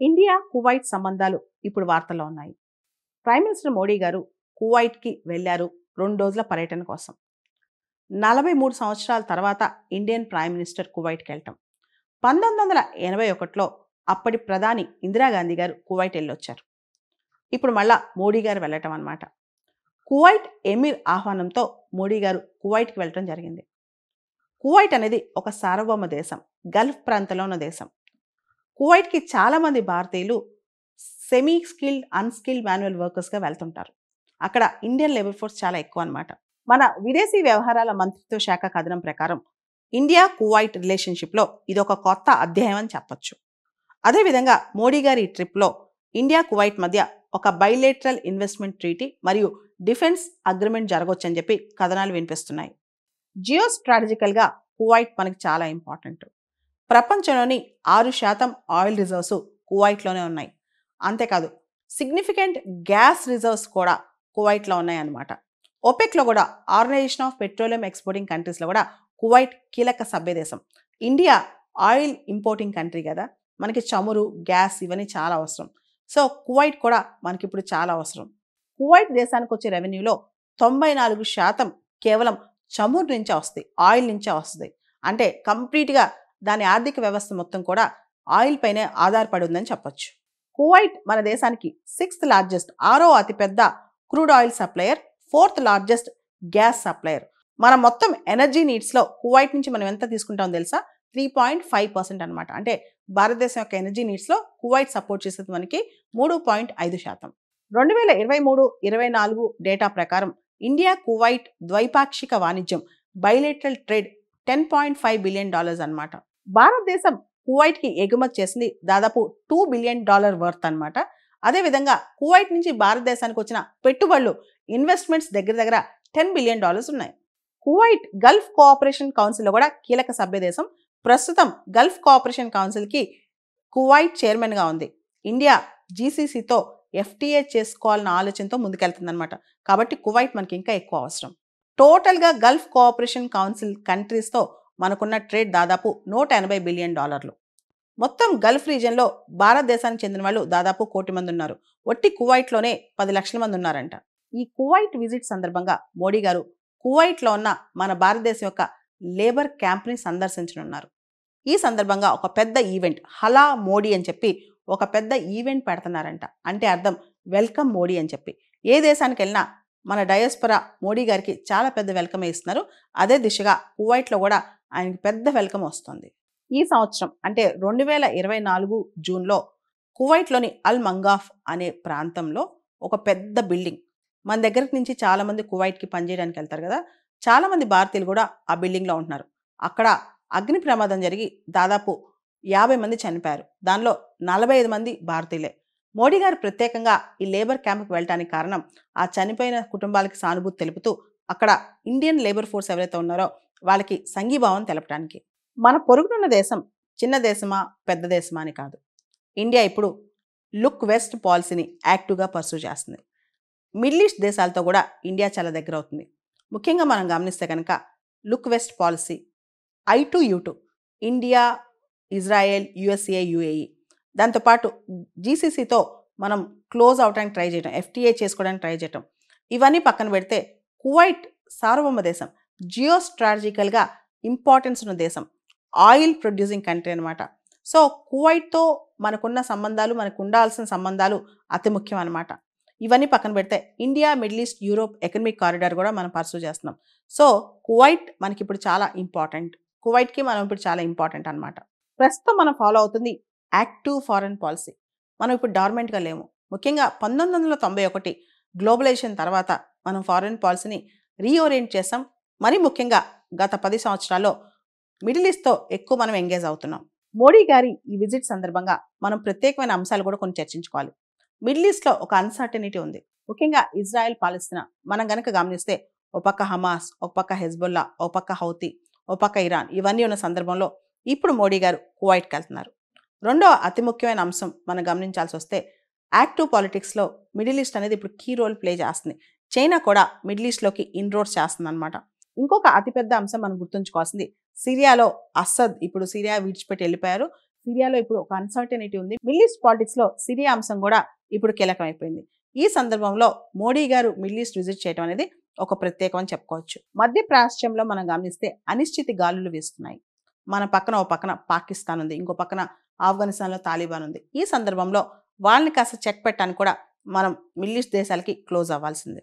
India Kuwait సంబంధాలు ఇప్పుడు వార్తల్లో ఉన్నాయి. ప్రైమ్ మినిస్టర్ మోడీ గారు కువైట్కి వెళ్ళారు 2 రోజుల పర్యటన కోసం. 43 సంవత్సరాల తర్వాత ఇండియన్ ప్రైమ్ మినిస్టర్ కువైట్కి వెళ్ళటం. 1981లో అప్పటి ప్రధాని ఇందిరాగాంధీ గారు కువైట్ వెళ్ళొచ్చారు. ఇప్పుడు మళ్ళా మోడీ గారు వెళ్ళటం అన్నమాట. కువైట్ ఎమీర్ ఆహ్వానంతో మోడీ గారు కువైట్కి వెళ్ళటం జరిగింది. కువైట్ అనేది ఒక సార్వభౌమ దేశం, గల్ఫ్ ప్రాంతంలో ఉన్న దేశం. కువైట్కి చాలామంది భారతీయులు సెమీ స్కిల్డ్, అన్స్కిల్డ్ మాన్యువల్ వర్కర్స్గా వెళ్తుంటారు. అక్కడ ఇండియన్ లేబర్ ఫోర్స్ చాలా ఎక్కువ అన్నమాట. మన విదేశీ వ్యవహారాల మంత్రిత్వ శాఖ కథనం ప్రకారం ఇండియా కువైట్ రిలేషన్షిప్లో ఇది ఒక కొత్త అధ్యాయం అని చెప్పొచ్చు. అదేవిధంగా మోడీ గారి ఈ ట్రిప్లో ఇండియా కువైట్ మధ్య ఒక బైలేటరల్ ఇన్వెస్ట్మెంట్ ట్రీటీ మరియు డిఫెన్స్ అగ్రిమెంట్ జరగవచ్చని చెప్పి కథనాలు వినిపిస్తున్నాయి. జియో స్ట్రాటజికల్గా కువైట్ మనకి చాలా ఇంపార్టెంట్. ప్రపంచంలోని 6% ఆయిల్ రిజర్వ్స్ కువైట్లోనే ఉన్నాయి. అంతేకాదు సిగ్నిఫికెంట్ గ్యాస్ రిజర్వ్స్ కూడా కువైట్లో ఉన్నాయన్నమాట. ఓపెక్లో కూడా, ఆర్గనైజేషన్ ఆఫ్ పెట్రోలియం ఎక్స్పోర్టింగ్ కంట్రీస్లో కూడా కువైట్ కీలక సభ్యదేశం. ఇండియా ఆయిల్ ఇంపోర్టింగ్ కంట్రీ కదా, మనకి చమురు, గ్యాస్ ఇవన్నీ చాలా అవసరం. సో కువైట్ కూడా మనకి ఇప్పుడు చాలా అవసరం. కువైట్ దేశానికి వచ్చే రెవెన్యూలో 94% కేవలం చమురు నుంచే వస్తుంది, ఆయిల్ నుంచే వస్తుంది. అంటే కంప్లీట్గా దాని ఆర్థిక వ్యవస్థ మొత్తం కూడా ఆయిల్ పైనే ఆధారపడి ఉందని చెప్పొచ్చు. కువైట్ మన దేశానికి 6th లార్జెస్ట్, 6వ అతిపెద్ద crude oil supplier, 4th largest gas supplier. మన మొత్తం ఎనర్జీ నీడ్స్లో కువైట్ నుంచి మనం ఎంత తీసుకుంటామో తెలుసా? 3.5% అనమాట. అంటే భారతదేశం యొక్క ఎనర్జీ నీడ్స్లో కువైట్ సపోర్ట్ చేసేది మనకి 3.5%. 2023-24 డేటా ప్రకారం ఇండియా కువైట్ ద్వైపాక్షిక వాణిజ్యం, బైలేటరల్ ట్రేడ్ $10.5 బిలియన్ అనమాట. భారతదేశం కువైట్కి ఎగుమతి చేసింది దాదాపు $2 బిలియన్ వర్త్ అనమాట. అదేవిధంగా కువైట్ నుంచి భారతదేశానికి వచ్చిన పెట్టుబడులు, ఇన్వెస్ట్మెంట్స్ దగ్గర దగ్గర $10 బిలియన్ ఉన్నాయి. కువైట్ గల్ఫ్ కోఆపరేషన్ కౌన్సిల్లో కూడా కీలక సభ్యదేశం. ప్రస్తుతం గల్ఫ్ కోఆపరేషన్ కౌన్సిల్కి కువైట్ చైర్మన్గా ఉంది. ఇండియా జీసీసీతో FTA చేసుకోవాలన్న ఆలోచనతో ముందుకెళ్తుందన్నమాట. కాబట్టి కువైట్ మనకి ఇంకా ఎక్కువ అవసరం. టోటల్గా గల్ఫ్ కోఆపరేషన్ కౌన్సిల్ కంట్రీస్తో మనకున్న ట్రేడ్ దాదాపు $180 బిలియన్. మొత్తం గల్ఫ్ రీజియన్లో భారతదేశానికి చెందిన వాళ్ళు దాదాపు 1 కోటి మంది ఉన్నారు. ఒట్టి కువైట్లోనే 10 లక్షల మంది ఉన్నారంట. ఈ కువైట్ విజిట్ సందర్భంగా మోడీ గారు కువైట్లో ఉన్న మన భారతదేశం యొక్క లేబర్ క్యాంప్ని సందర్శించనున్నారు. ఈ సందర్భంగా ఒక పెద్ద ఈవెంట్, హలా మోడీ అని చెప్పి ఒక పెద్ద ఈవెంట్ పెడుతున్నారంట. అంటే అర్థం వెల్కమ్ మోడీ అని చెప్పి. ఏ దేశానికి వెళ్ళినా మన డయాస్పొరా మోడీ గారికి చాలా పెద్ద వెల్కమ్ ఇస్తున్నారు. అదే దిశగా కువైట్లో కూడా ఆయనకి పెద్ద వెల్కమ్ వస్తుంది. ఈ సంవత్సరం అంటే 2024 జూన్లో కువైట్లోని అల్ మంగాఫ్ అనే ప్రాంతంలో ఒక పెద్ద బిల్డింగ్, మన దగ్గర నుంచి చాలామంది కువైట్కి పనిచేయడానికి వెళ్తారు కదా, చాలామంది భారతీయులు కూడా ఆ బిల్డింగ్లో ఉంటున్నారు. అక్కడ అగ్ని ప్రమాదం జరిగి దాదాపు 50 మంది చనిపోయారు. దానిలో 45 మంది భారతీయులే. మోడీ గారు ప్రత్యేకంగా ఈ లేబర్ క్యాంప్కి వెళ్ళడానికి కారణం ఆ చనిపోయిన కుటుంబాలకి సానుభూతి తెలుపుతూ అక్కడ ఇండియన్ లేబర్ ఫోర్స్ ఎవరైతే ఉన్నారో వాళ్ళకి సంఘీభావం తెలపడానికి. మన పొరుగునున్న దేశం చిన్న దేశమా పెద్ద దేశమా అని కాదు. ఇండియా ఇప్పుడు లుక్ వెస్ట్ పాలసీని యాక్టివ్గా పర్సూ చేస్తుంది. మిడిల్ ఈస్ట్ దేశాలతో కూడా ఇండియా చాలా దగ్గర అవుతుంది. ముఖ్యంగా మనం గమనిస్తే కనుక look west policy, I2U2, India, Israel, USA, UAE, దాంతోపాటు జీసీసీతో మనం క్లోజ్ అవడానికి ట్రై చేయడం, FTA చేసుకోవడానికి ట్రై చేయడం, ఇవన్నీ పక్కన పెడితే కువైట్ సార్వభౌమ దేశం, జియో స్ట్రాటజికల్గా ఇంపార్టెన్స్ ఉన్న దేశం, ఆయిల్ ప్రొడ్యూసింగ్ కంట్రీ అనమాట. సో కువైట్తో మనకున్న సంబంధాలు, మనకు ఉండాల్సిన సంబంధాలు అతి ముఖ్యం అనమాట. ఇవన్నీ పక్కన పెడితే India, middle east, Europe economic corridor కూడా మనం పర్సూ చేస్తున్నాం. సో కువైట్ మనకి ఇప్పుడు చాలా ఇంపార్టెంట్. కువైట్కి మనం ఇప్పుడు చాలా ఇంపార్టెంట్ అనమాట. ప్రస్తుతం మనం ఫాలో అవుతుంది యాక్టివ్ ఫారెన్ పాలసీ. మనం ఇప్పుడు డార్మెంట్గా లేము. ముఖ్యంగా 1991 గ్లోబలైజేషన్ తర్వాత మనం ఫారెన్ పాలసీని రీఓరియంట్ చేసాం. మరీ ముఖ్యంగా గత 10 సంవత్సరాల్లో మిడిల్ ఈస్ట్తో ఎక్కువ మనం ఎంగేజ్ అవుతున్నాం. మోడీ గారి ఈ విజిట్ సందర్భంగా మనం ప్రత్యేకమైన అంశాలు కూడా కొన్ని చర్చించుకోవాలి. మిడిల్ ఈస్ట్లో ఒక అన్సర్టనిటీ ఉంది. ముఖ్యంగా ఇజ్రాయెల్, పాలస్తీనా మనం కనుక గమనిస్తే ఒక పక్క హమాస్, ఒక పక్క హెజ్బుల్లా, ఒక పక్క హౌతీ, ఒక పక్క ఇరాన్, ఇవన్నీ ఉన్న సందర్భంలో ఇప్పుడు మోడీ గారు కువైట్కి వెళ్తున్నారు. రెండో అతి ముఖ్యమైన అంశం మనం గమనించాల్సి వస్తే యాక్టివ్ పాలిటిక్స్లో మిడిల్ ఈస్ట్ అనేది ఇప్పుడు కీ రోల్ ప్లే చేస్తుంది. చైనా కూడా మిడిల్ ఈస్ట్లోకి ఇన్రోడ్స్ చేస్తుంది అనమాట. ఇంకొక అతిపెద్ద అంశం మనం గుర్తుంచుకోవాల్సింది సిరియాలో అసద్ ఇప్పుడు సిరియా విడిచిపెట్టి వెళ్ళిపోయారు. సిరియాలో ఇప్పుడు ఒక అన్సర్టనిటీ ఉంది. మిడిల్ ఈస్ట్ పాలిటిక్స్ లో సిరియా అంశం కూడా ఇప్పుడు కీలకమైపోయింది. ఈ సందర్భంలో మోడీ గారు మిడిల్ ఈస్ట్ విజిట్ చేయడం అనేది ఒక ప్రత్యేకం అని చెప్పుకోవచ్చు. మధ్య ప్రాచ్యంలో మనం గమనిస్తే అనిశ్చితి గాలులు వీస్తున్నాయి. మన పక్కన ఓ పక్కన పాకిస్తాన్ ఉంది, ఇంకో పక్కన ఆఫ్ఘనిస్తాన్లో తాలిబాన్ ఉంది. ఈ సందర్భంలో వాళ్ళని కాస్త చెక్ పెట్టడానికి కూడా మనం మిడిల్ ఈస్ట్ దేశాలకి క్లోజ్ అవ్వాల్సిందే.